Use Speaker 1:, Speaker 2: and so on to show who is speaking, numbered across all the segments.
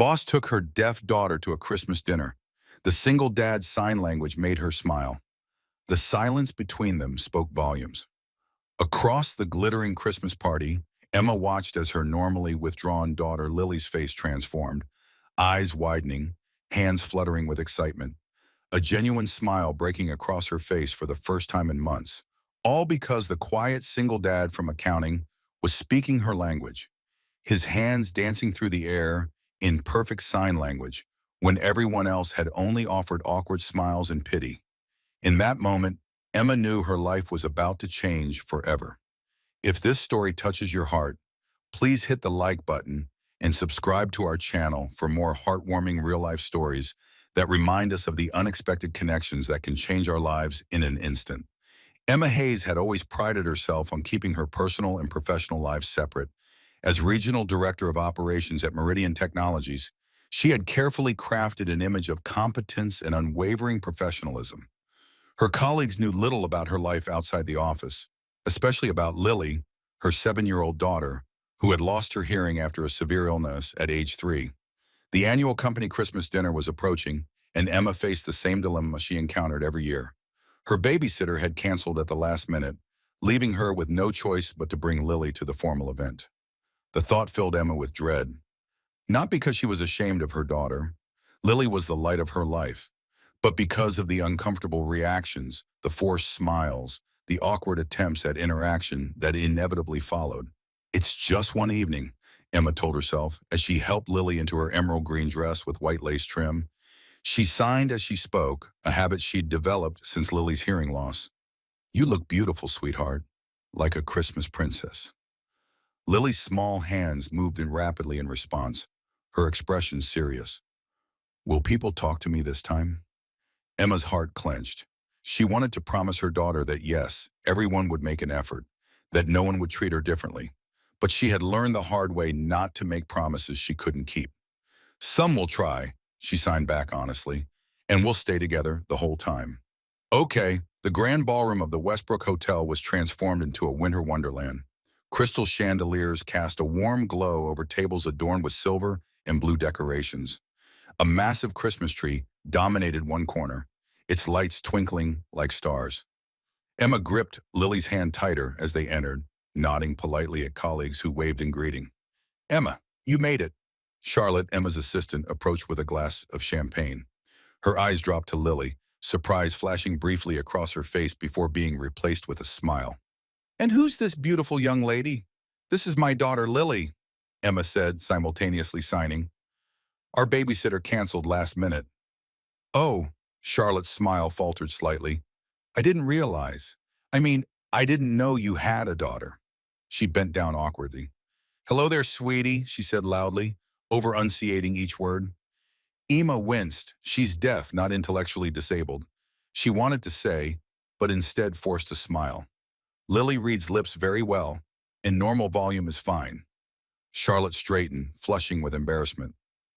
Speaker 1: Boss took her deaf daughter to a Christmas dinner. The single dad's sign language made her smile. The silence between them spoke volumes. Across the glittering Christmas party, Emma watched as her normally withdrawn daughter Lily's face transformed, eyes widening, hands fluttering with excitement, a genuine smile breaking across her face for the first time in months, all because the quiet single dad from accounting was speaking her language, his hands dancing through the air in perfect sign language when everyone else had only offered awkward smiles and pity. In that moment, Emma knew her life was about to change forever. If this story touches your heart, please hit the like button and subscribe to our channel for more heartwarming real-life stories that remind us of the unexpected connections that can change our lives in an instant. Emma Hayes had always prided herself on keeping her personal and professional lives separate. As Regional Director of Operations at Meridian Technologies, she had carefully crafted an image of competence and unwavering professionalism. Her colleagues knew little about her life outside the office, especially about Lily, her 7-year-old daughter, who had lost her hearing after a severe illness at age 3. The annual company Christmas dinner was approaching, and Emma faced the same dilemma she encountered every year. Her babysitter had canceled at the last minute, leaving her with no choice but to bring Lily to the formal event. The thought filled Emma with dread. Not because she was ashamed of her daughter. Lily was the light of her life, but because of the uncomfortable reactions, the forced smiles, the awkward attempts at interaction that inevitably followed. It's just one evening, Emma told herself as she helped Lily into her emerald green dress with white lace trim. She signed as she spoke, a habit she'd developed since Lily's hearing loss. "You look beautiful, sweetheart, like a Christmas princess." Lily's small hands moved rapidly in response, her expression serious. "Will people talk to me this time?" Emma's heart clenched. She wanted to promise her daughter that yes, everyone would make an effort, that no one would treat her differently. But she had learned the hard way not to make promises she couldn't keep. "Some will try," she signed back honestly, "and we'll stay together the whole time." Okay, the grand ballroom of the Westbrook Hotel was transformed into a winter wonderland. Crystal chandeliers cast a warm glow over tables adorned with silver and blue decorations. A massive Christmas tree dominated one corner, its lights twinkling like stars. Emma gripped Lily's hand tighter as they entered, nodding politely at colleagues who waved in greeting. "Emma, you made it." Charlotte, Emma's assistant, approached with a glass of champagne. Her eyes dropped to Lily, surprise flashing briefly across her face before being replaced with a smile. "And who's this beautiful young lady?" "This is my daughter Lily," Emma said, simultaneously signing. "Our babysitter canceled last minute." "Oh," Charlotte's smile faltered slightly. "I didn't realize. I didn't know you had a daughter." She bent down awkwardly. "Hello there, sweetie," she said loudly, over-enunciating each word. Emma winced. She's deaf, not intellectually disabled. She wanted to say, but instead forced a smile. "Lily reads lips very well, and normal volume is fine." Charlotte straightened, flushing with embarrassment.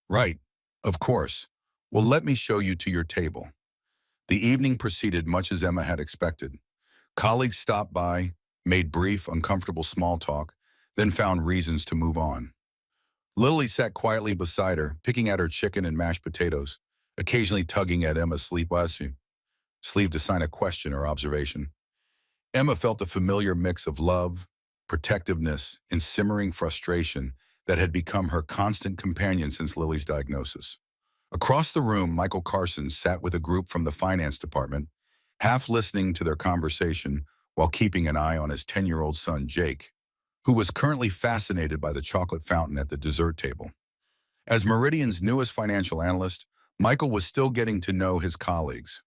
Speaker 1: "Right, of course. Well, let me show you to your table." The evening proceeded much as Emma had expected. Colleagues stopped by, made brief, uncomfortable small talk, then found reasons to move on. Lily sat quietly beside her, picking at her chicken and mashed potatoes, occasionally tugging at Emma's sleeve to sign a question or observation. Emma felt the familiar mix of love, protectiveness, and simmering frustration that had become her constant companion since Lily's diagnosis. Across the room, Michael Carson sat with a group from the finance department, half listening to their conversation while keeping an eye on his 10-year-old son, Jake, who was currently fascinated by the chocolate fountain at the dessert table. As Meridian's newest financial analyst, Michael was still getting to know his colleagues.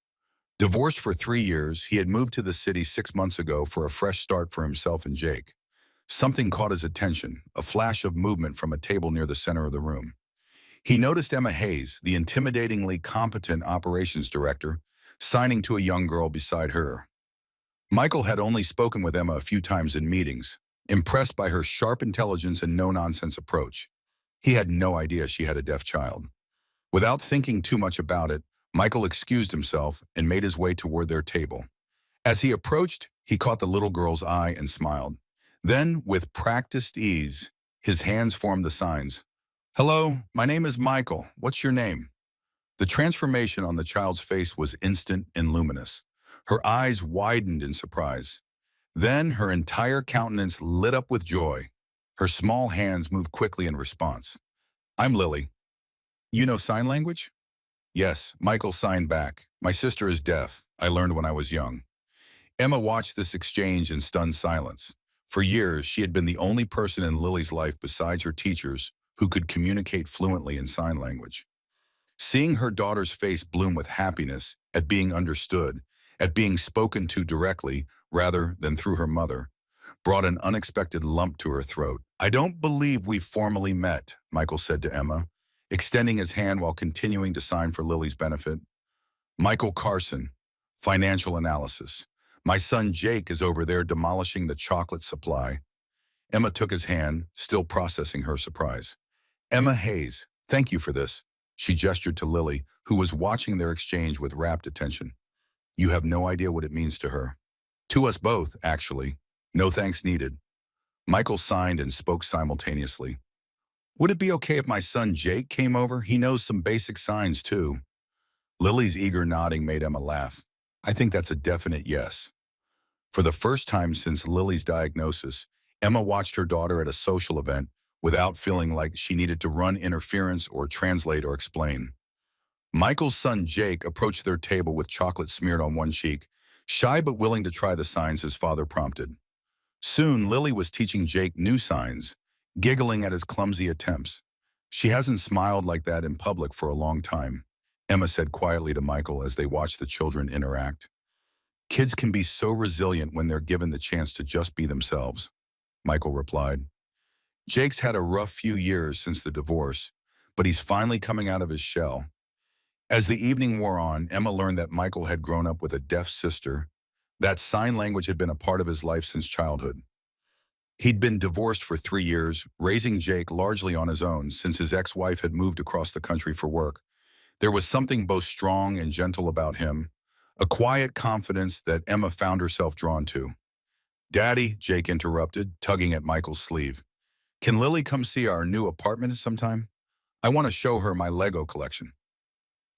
Speaker 1: Divorced for 3 years, he had moved to the city 6 months ago for a fresh start for himself and Jake. Something caught his attention, a flash of movement from a table near the center of the room. He noticed Emma Hayes, the intimidatingly competent operations director, signing to a young girl beside her. Michael had only spoken with Emma a few times in meetings, impressed by her sharp intelligence and no-nonsense approach. He had no idea she had a deaf child. Without thinking too much about it, Michael excused himself and made his way toward their table. As he approached, he caught the little girl's eye and smiled. Then, with practiced ease, his hands formed the signs. Hello, my name is Michael. What's your name? The transformation on the child's face was instant and luminous. Her eyes widened in surprise. Then her entire countenance lit up with joy. Her small hands moved quickly in response. I'm Lily. You know sign language? Yes, Michael signed back. My sister is deaf. I learned when I was young. Emma watched this exchange in stunned silence. For years, she had been the only person in Lily's life besides her teachers who could communicate fluently in sign language. Seeing her daughter's face bloom with happiness at being understood, at being spoken to directly rather than through her mother, brought an unexpected lump to her throat. I don't believe we've formally met, Michael said to Emma, extending his hand while continuing to sign for Lily's benefit. Michael Carson, financial analysis. My son Jake is over there demolishing the chocolate supply. Emma took his hand, still processing her surprise. Emma Hayes, thank you for this. She gestured to Lily, who was watching their exchange with rapt attention. You have no idea what it means to her. To us both, actually. No thanks needed. Michael signed and spoke simultaneously. Would it be okay if my son Jake came over? He knows some basic signs, too. Lily's eager nodding made Emma laugh. I think that's a definite yes. For the first time since Lily's diagnosis, Emma watched her daughter at a social event without feeling like she needed to run interference or translate or explain. Michael's son Jake approached their table with chocolate smeared on one cheek, shy but willing to try the signs his father prompted. Soon, Lily was teaching Jake new signs, giggling at his clumsy attempts. She hasn't smiled like that in public for a long time, Emma said quietly to Michael as they watched the children interact. Kids can be so resilient when they're given the chance to just be themselves, Michael replied. Jake's had a rough few years since the divorce, but he's finally coming out of his shell. As the evening wore on, Emma learned that Michael had grown up with a deaf sister, that sign language had been a part of his life since childhood. He'd been divorced for 3 years, raising Jake largely on his own since his ex-wife had moved across the country for work. There was something both strong and gentle about him, a quiet confidence that Emma found herself drawn to. Daddy, Jake interrupted, tugging at Michael's sleeve. Can Lily come see our new apartment sometime? I want to show her my Lego collection.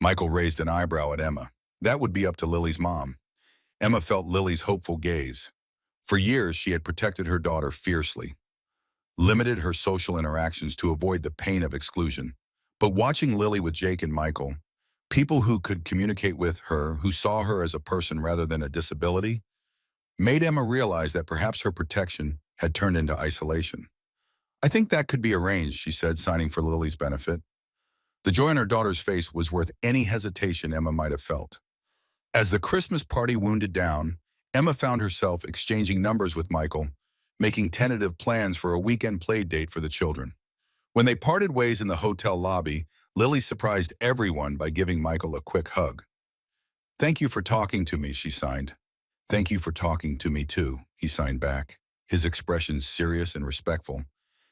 Speaker 1: Michael raised an eyebrow at Emma. That would be up to Lily's mom. Emma felt Lily's hopeful gaze. For years, she had protected her daughter fiercely, limited her social interactions to avoid the pain of exclusion. But watching Lily with Jake and Michael, people who could communicate with her, who saw her as a person rather than a disability, made Emma realize that perhaps her protection had turned into isolation. I think that could be arranged, she said, signing for Lily's benefit. The joy on her daughter's face was worth any hesitation Emma might have felt. As the Christmas party wounded down, Emma found herself exchanging numbers with Michael, making tentative plans for a weekend play date for the children. When they parted ways in the hotel lobby, Lily surprised everyone by giving Michael a quick hug. Thank you for talking to me, she signed. Thank you for talking to me too, he signed back, his expression serious and respectful,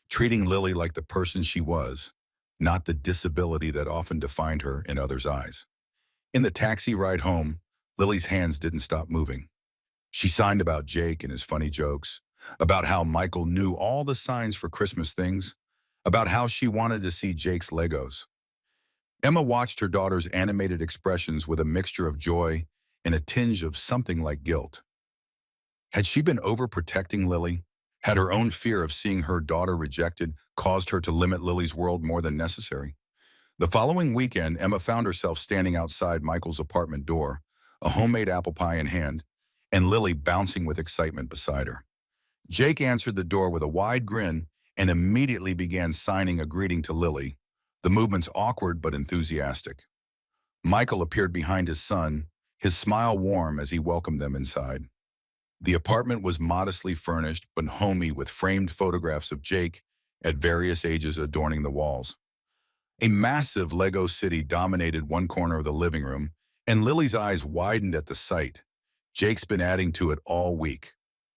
Speaker 1: treating Lily like the person she was, not the disability that often defined her in others' eyes. In the taxi ride home, Lily's hands didn't stop moving. She signed about Jake and his funny jokes, about how Michael knew all the signs for Christmas things, about how she wanted to see Jake's Legos. Emma watched her daughter's animated expressions with a mixture of joy and a tinge of something like guilt. Had she been overprotecting Lily? Had her own fear of seeing her daughter rejected caused her to limit Lily's world more than necessary? The following weekend, Emma found herself standing outside Michael's apartment door, a homemade apple pie in hand, and Lily bouncing with excitement beside her. Jake answered the door with a wide grin and immediately began signing a greeting to Lily, the movements awkward but enthusiastic. Michael appeared behind his son, his smile warm as he welcomed them inside. The apartment was modestly furnished but homey with framed photographs of Jake at various ages adorning the walls. A massive Lego city dominated one corner of the living room, and Lily's eyes widened at the sight. Jake's been adding to it all week.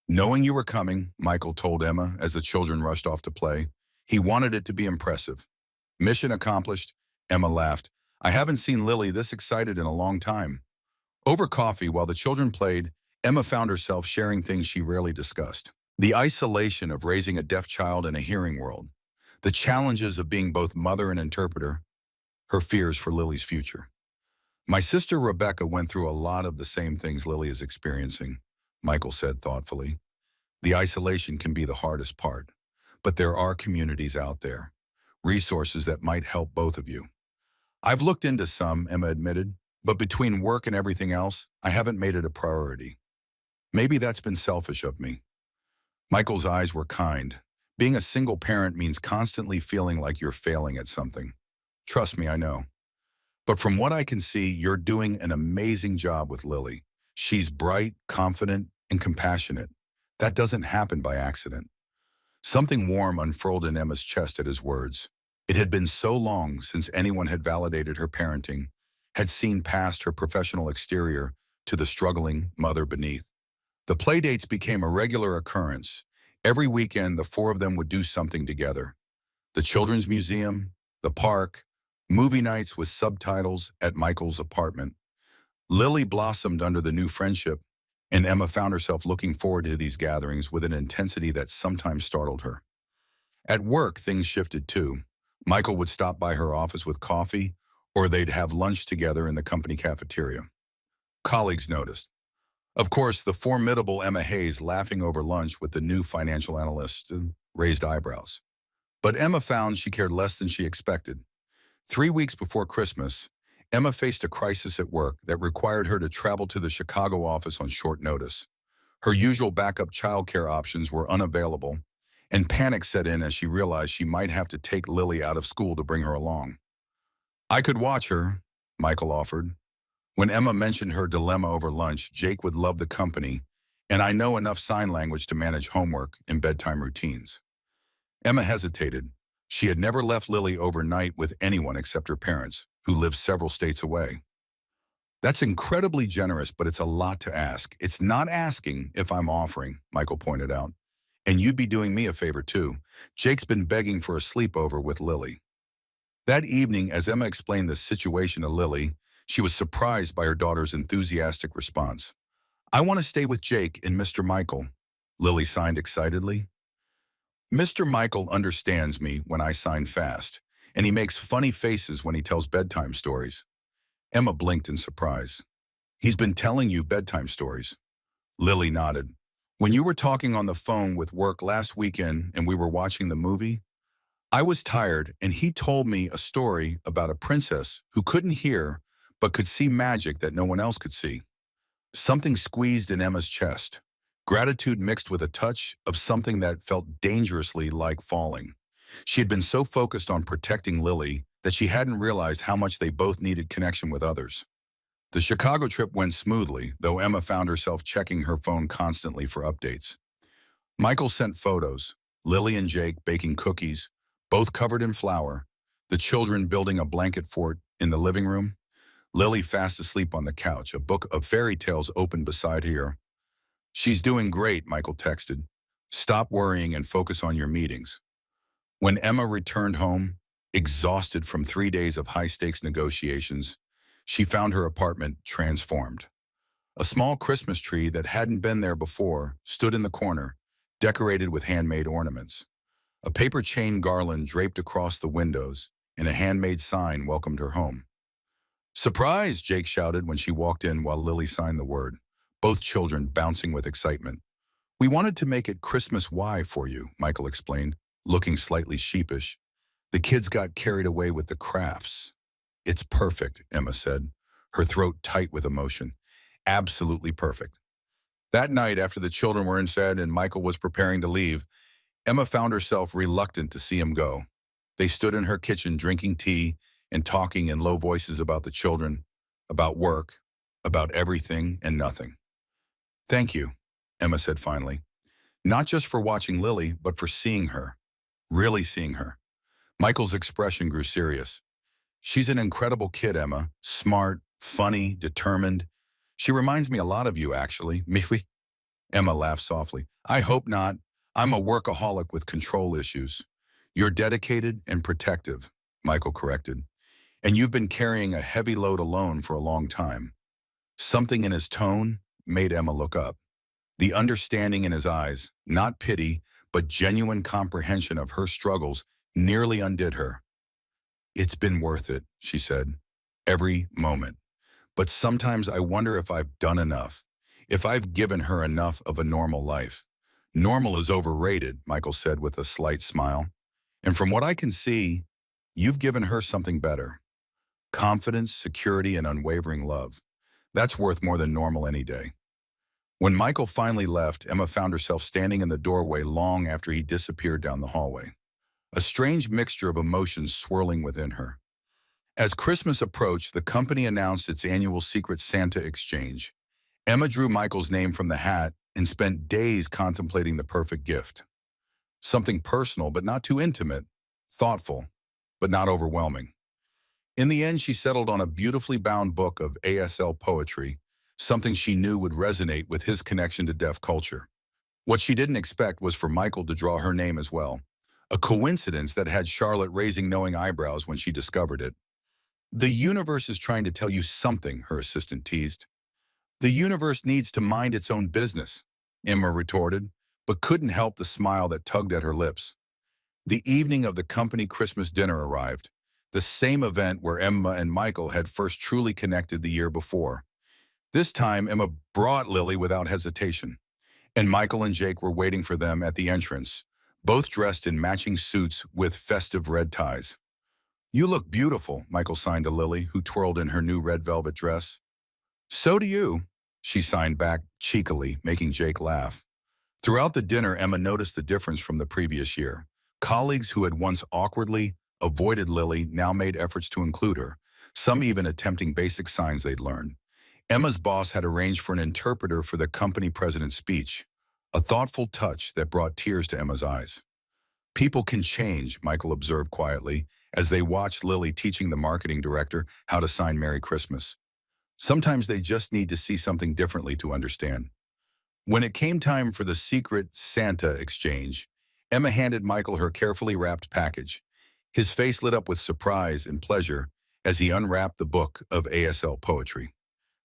Speaker 1: Knowing you were coming, Michael told Emma as the children rushed off to play. He wanted it to be impressive. Mission accomplished, Emma laughed. I haven't seen Lily this excited in a long time. Over coffee, while the children played, Emma found herself sharing things she rarely discussed. The isolation of raising a deaf child in a hearing world. The challenges of being both mother and interpreter, her fears for Lily's future. My sister Rebecca went through a lot of the same things Lily is experiencing, Michael said thoughtfully. The isolation can be the hardest part, but there are communities out there, resources that might help both of you. I've looked into some, Emma admitted, but between work and everything else, I haven't made it a priority. Maybe that's been selfish of me. Michael's eyes were kind. Being a single parent means constantly feeling like you're failing at something. Trust me, I know. But from what I can see, you're doing an amazing job with Lily. She's bright, confident, and compassionate. That doesn't happen by accident. Something warm unfurled in Emma's chest at his words. It had been so long since anyone had validated her parenting, had seen past her professional exterior to the struggling mother beneath. The playdates became a regular occurrence. Every weekend, the four of them would do something together. The children's museum, the park, movie nights with subtitles at Michael's apartment. Lily blossomed under the new friendship, and Emma found herself looking forward to these gatherings with an intensity that sometimes startled her. At work, things shifted too. Michael would stop by her office with coffee, or they'd have lunch together in the company cafeteria. Colleagues noticed. Of course, the formidable Emma Hayes laughing over lunch with the new financial analyst raised eyebrows. But Emma found she cared less than she expected. 3 weeks before Christmas, Emma faced a crisis at work that required her to travel to the Chicago office on short notice. Her usual backup childcare options were unavailable, and panic set in as she realized she might have to take Lily out of school to bring her along. I could watch her, Michael offered. When Emma mentioned her dilemma over lunch, Jake would love the company, and I know enough sign language to manage homework and bedtime routines. Emma hesitated. She had never left Lily overnight with anyone except her parents, who lived several states away. That's incredibly generous, but it's a lot to ask. It's not asking if I'm offering, Michael pointed out. And you'd be doing me a favor too. Jake's been begging for a sleepover with Lily. That evening, as Emma explained the situation to Lily, she was surprised by her daughter's enthusiastic response. I want to stay with Jake and Mr. Michael, Lily signed excitedly. Mr. Michael understands me when I sign fast, and he makes funny faces when he tells bedtime stories. Emma blinked in surprise. He's been telling you bedtime stories. Lily nodded. When you were talking on the phone with work last weekend and we were watching the movie, I was tired and he told me a story about a princess who couldn't hear but could see magic that no one else could see. Something squeezed in Emma's chest. Gratitude mixed with a touch of something that felt dangerously like falling. She had been so focused on protecting Lily that she hadn't realized how much they both needed connection with others. The Chicago trip went smoothly, though Emma found herself checking her phone constantly for updates. Michael sent photos, Lily and Jake baking cookies, both covered in flour, the children building a blanket fort in the living room, Lily fast asleep on the couch, a book of fairy tales open beside her. She's doing great, Michael texted. Stop worrying and focus on your meetings. When Emma returned home, exhausted from 3 days of high-stakes negotiations, she found her apartment transformed. A small Christmas tree that hadn't been there before stood in the corner, decorated with handmade ornaments. A paper chain garland draped across the windows, and a handmade sign welcomed her home. Surprise, Jake shouted when she walked in while Lily signed the word, both children bouncing with excitement. We wanted to make it Christmas Y for you, Michael explained, looking slightly sheepish. The kids got carried away with the crafts. It's perfect, Emma said, her throat tight with emotion. Absolutely perfect. That night, after the children were in bed and Michael was preparing to leave, Emma found herself reluctant to see him go. They stood in her kitchen drinking tea and talking in low voices about the children, about work, about everything and nothing. Thank you, Emma said finally. Not just for watching Lily, but for seeing her. Really seeing her. Michael's expression grew serious. She's an incredible kid, Emma. Smart, funny, determined. She reminds me a lot of you, actually. Maybe? Emma laughed softly. I hope not. I'm a workaholic with control issues. You're dedicated and protective, Michael corrected. And you've been carrying a heavy load alone for a long time. Something in his tone made Emma look up. The understanding in his eyes, not pity, but genuine comprehension of her struggles, nearly undid her. "It's been worth it," she said. "Every moment. But sometimes I wonder if I've done enough, if I've given her enough of a normal life." "Normal is overrated," Michael said with a slight smile. "And from what I can see, you've given her something better. Confidence, security, and unwavering love. That's worth more than normal any day." When Michael finally left, Emma found herself standing in the doorway long after he disappeared down the hallway, a strange mixture of emotions swirling within her. As Christmas approached, the company announced its annual Secret Santa exchange. Emma drew Michael's name from the hat and spent days contemplating the perfect gift. Something personal but not too intimate, thoughtful but not overwhelming. In the end, she settled on a beautifully bound book of ASL poetry, something she knew would resonate with his connection to deaf culture. What she didn't expect was for Michael to draw her name as well, a coincidence that had Charlotte raising knowing eyebrows when she discovered it. "The universe is trying to tell you something," her assistant teased. "The universe needs to mind its own business," Emma retorted, but couldn't help the smile that tugged at her lips. The evening of the company Christmas dinner arrived, the same event where Emma and Michael had first truly connected the year before. This time, Emma brought Lily without hesitation, and Michael and Jake were waiting for them at the entrance, both dressed in matching suits with festive red ties. "You look beautiful," Michael signed to Lily, who twirled in her new red velvet dress. "So do you," she signed back cheekily, making Jake laugh. Throughout the dinner, Emma noticed the difference from the previous year. Colleagues who had once awkwardly avoided Lily now made efforts to include her, some even attempting basic signs they'd learned. Emma's boss had arranged for an interpreter for the company president's speech, a thoughtful touch that brought tears to Emma's eyes. "People can change," Michael observed quietly, as they watched Lily teaching the marketing director how to sign Merry Christmas. "Sometimes they just need to see something differently to understand." When it came time for the Secret Santa exchange, Emma handed Michael her carefully wrapped package. His face lit up with surprise and pleasure as he unwrapped the book of ASL poetry.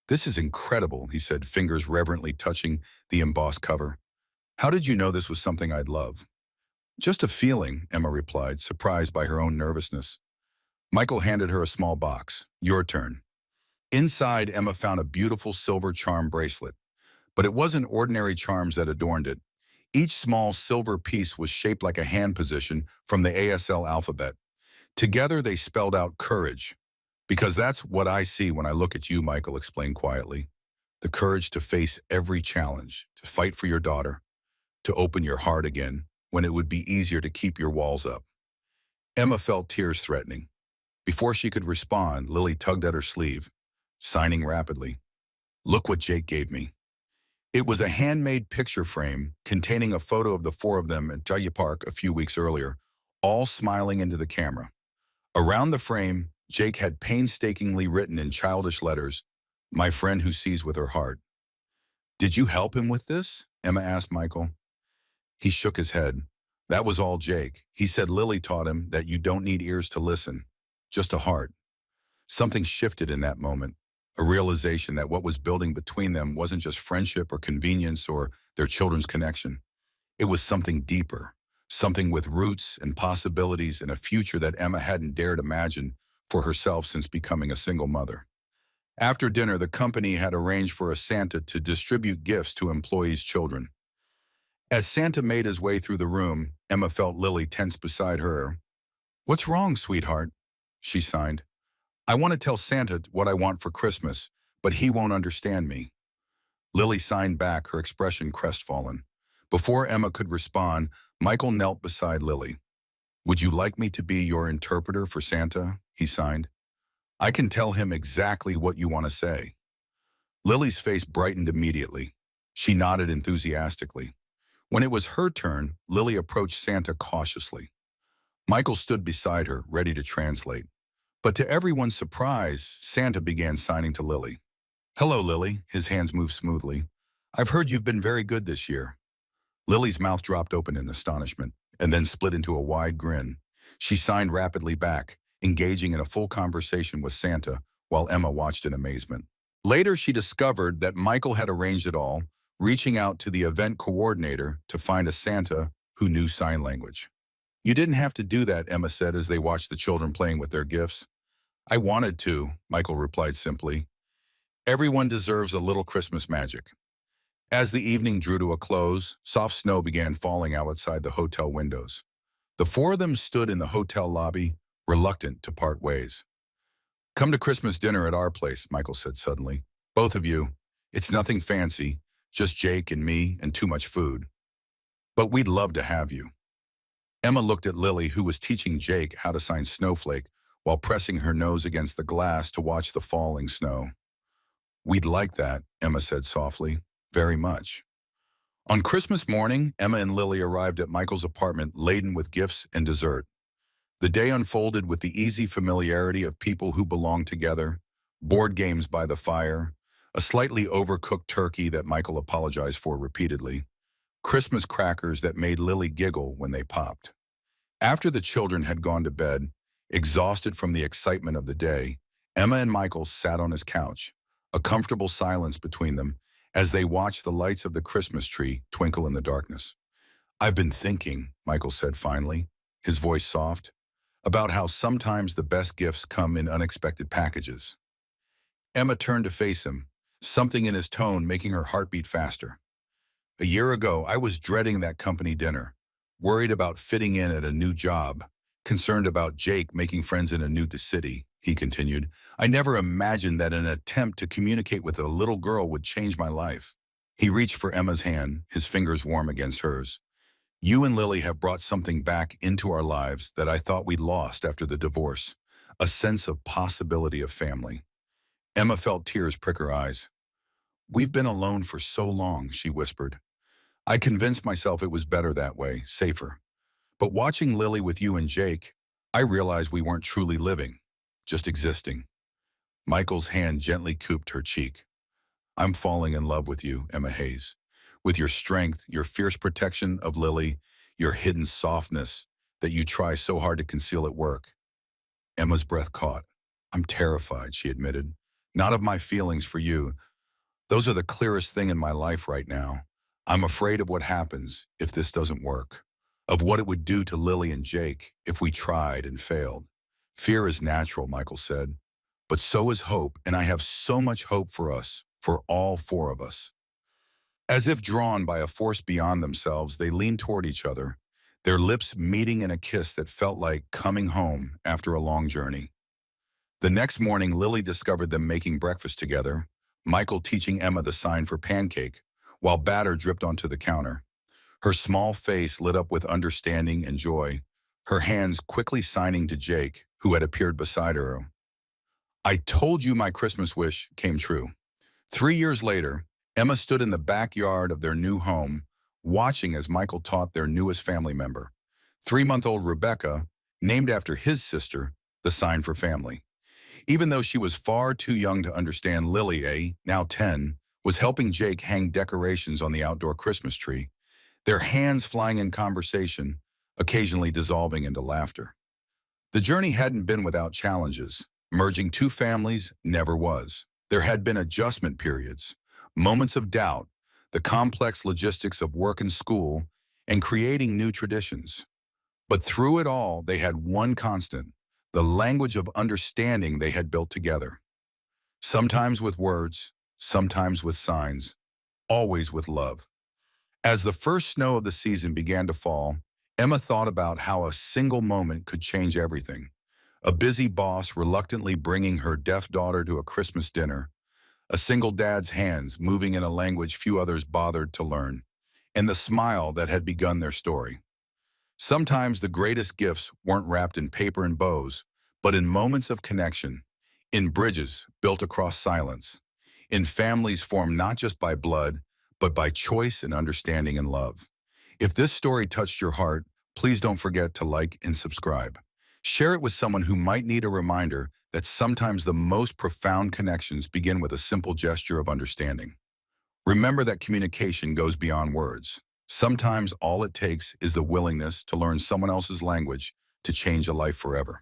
Speaker 1: "This is incredible," he said, fingers reverently touching the embossed cover. "How did you know this was something I'd love?" "Just a feeling," Emma replied, surprised by her own nervousness. Michael handed her a small box. "Your turn." Inside, Emma found a beautiful silver charm bracelet. But it wasn't ordinary charms that adorned it. Each small silver piece was shaped like a hand position from the ASL alphabet. Together, they spelled out courage. "Because that's what I see when I look at you," Michael explained quietly. "The courage to face every challenge, to fight for your daughter, to open your heart again when it would be easier to keep your walls up." Emma felt tears threatening. Before she could respond, Lily tugged at her sleeve, signing rapidly. "Look what Jake gave me." It was a handmade picture frame containing a photo of the four of them at Jaya Park a few weeks earlier, all smiling into the camera. Around the frame, Jake had painstakingly written in childish letters, "My friend who sees with her heart." "Did you help him with this?" Emma asked Michael. He shook his head. "That was all Jake. He said Lily taught him that you don't need ears to listen, just a heart." Something shifted in that moment, a realization that what was building between them wasn't just friendship or convenience or their children's connection. It was something deeper, something with roots and possibilities and a future that Emma hadn't dared imagine for herself since becoming a single mother. After dinner, the company had arranged for a Santa to distribute gifts to employees' children. As Santa made his way through the room, Emma felt Lily tense beside her. "What's wrong, sweetheart?" she signed. "I want to tell Santa what I want for Christmas, but he won't understand me." Lily signed back, her expression crestfallen. Before Emma could respond, Michael knelt beside Lily. "Would you like me to be your interpreter for Santa?" he signed. "I can tell him exactly what you want to say." Lily's face brightened immediately. She nodded enthusiastically. When it was her turn, Lily approached Santa cautiously. Michael stood beside her, ready to translate. But to everyone's surprise, Santa began signing to Lily. "Hello, Lily." His hands moved smoothly. "I've heard you've been very good this year." Lily's mouth dropped open in astonishment, and then split into a wide grin. She signed rapidly back, engaging in a full conversation with Santa, while Emma watched in amazement. Later, she discovered that Michael had arranged it all, reaching out to the event coordinator to find a Santa who knew sign language. You didn't have to do that, Emma said as they watched the children playing with their gifts. I wanted to, Michael replied simply. Everyone deserves a little Christmas magic. As the evening drew to a close, soft snow began falling outside the hotel windows. The four of them stood in the hotel lobby, reluctant to part ways. Come to Christmas dinner at our place, Michael said suddenly. Both of you. It's nothing fancy, just Jake and me and too much food. But we'd love to have you. Emma looked at Lily, who was teaching Jake how to sign Snowflake while pressing her nose against the glass to watch the falling snow. We'd like that, Emma said softly. Very much. On Christmas morning, Emma and Lily arrived at Michael's apartment laden with gifts and dessert. The day unfolded with the easy familiarity of people who belong together, board games by the fire, a slightly overcooked turkey that Michael apologized for repeatedly, Christmas crackers that made Lily giggle when they popped. After the children had gone to bed, exhausted from the excitement of the day, Emma and Michael sat on his couch, a comfortable silence between them as they watched the lights of the Christmas tree twinkle in the darkness. I've been thinking, Michael said finally, his voice soft, about how sometimes the best gifts come in unexpected packages. Emma turned to face him, something in his tone making her heart beat faster. A year ago, I was dreading that company dinner, worried about fitting in at a new job, concerned about Jake making friends in a new city, he continued. I never imagined that an attempt to communicate with a little girl would change my life. He reached for Emma's hand, his fingers warm against hers. You and Lily have brought something back into our lives that I thought we'd lost after the divorce, a sense of possibility of family. Emma felt tears prick her eyes. We've been alone for so long, she whispered. I convinced myself it was better that way, safer. But watching Lily with you and Jake, I realized we weren't truly living, just existing. Michael's hand gently cooped her cheek. I'm falling in love with you, Emma Hayes. With your strength, your fierce protection of Lily, your hidden softness that you try so hard to conceal at work. Emma's breath caught. I'm terrified, she admitted. Not of my feelings for you. Those are the clearest thing in my life right now. I'm afraid of what happens if this doesn't work, of what it would do to Lily and Jake if we tried and failed. Fear is natural, Michael said, but so is hope, and I have so much hope for us, for all four of us. As if drawn by a force beyond themselves, they leaned toward each other, their lips meeting in a kiss that felt like coming home after a long journey. The next morning, Lily discovered them making breakfast together, Michael teaching Emma the sign for pancake, while batter dripped onto the counter. Her small face lit up with understanding and joy, her hands quickly signing to Jake, who had appeared beside her. I told you my Christmas wish came true. 3 years later, Emma stood in the backyard of their new home, watching as Michael taught their newest family member, 3-month-old Rebecca, named after his sister, the sign for family. Even though she was far too young to understand, Lily, now 10, was helping Jake hang decorations on the outdoor Christmas tree, their hands flying in conversation, occasionally dissolving into laughter. The journey hadn't been without challenges. Merging two families never was. There had been adjustment periods, moments of doubt, the complex logistics of work and school, and creating new traditions. But through it all, they had one constant, the language of understanding they had built together. Sometimes with words, sometimes with signs, always with love. As the first snow of the season began to fall, Emma thought about how a single moment could change everything. A busy boss reluctantly bringing her deaf daughter to a Christmas dinner, a single dad's hands moving in a language few others bothered to learn, and the smile that had begun their story. Sometimes the greatest gifts weren't wrapped in paper and bows, but in moments of connection, in bridges built across silence, in families formed not just by blood, but by choice and understanding and love. If this story touched your heart, please don't forget to like and subscribe. Share it with someone who might need a reminder that sometimes the most profound connections begin with a simple gesture of understanding. Remember that communication goes beyond words. Sometimes all it takes is the willingness to learn someone else's language to change a life forever.